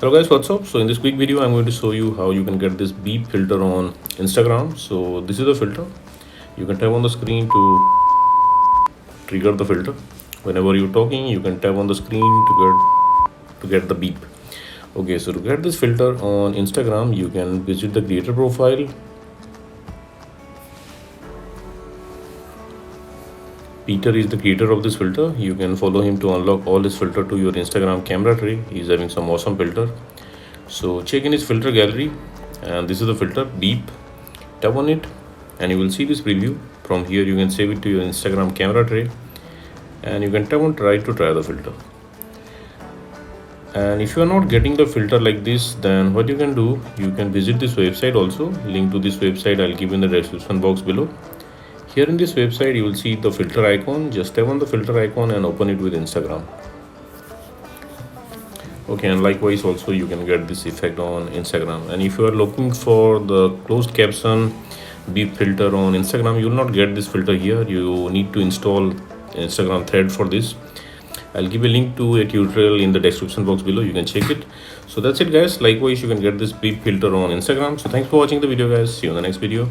Hello guys, what's up? So in this quick video I'm going to show you how you can get this beep filter on Instagram. So this is the filter. You can tap on the screen to trigger the filter. Whenever you're talking, you can tap on the screen to get the beep. Okay, so to get this filter on Instagram, you can visit the creator profile. Peter is the creator of this filter. You can follow him to unlock all his filter to your Instagram camera tray. He's having some awesome filter. So check in his filter gallery, and this is the filter beep. Tap on it and you will see this preview. From here you can save it to your Instagram camera tray, and you can tap on try to try the filter. And if you are not getting the filter like this, then what you can do, you can visit this website also. Link to this website I'll give in the description box below. Here in this website you will see the filter icon. Just tap on the filter icon and open it with Instagram. Okay, and likewise also you can get this effect on Instagram. And if you are looking for the closed caption beep filter on Instagram, you will not get this filter here. You need to install Instagram thread for this. I'll give a link to a tutorial in the description box below. You can check it. So that's it guys. Likewise you can get this beep filter on Instagram. So thanks for watching the video guys. See you in the next video.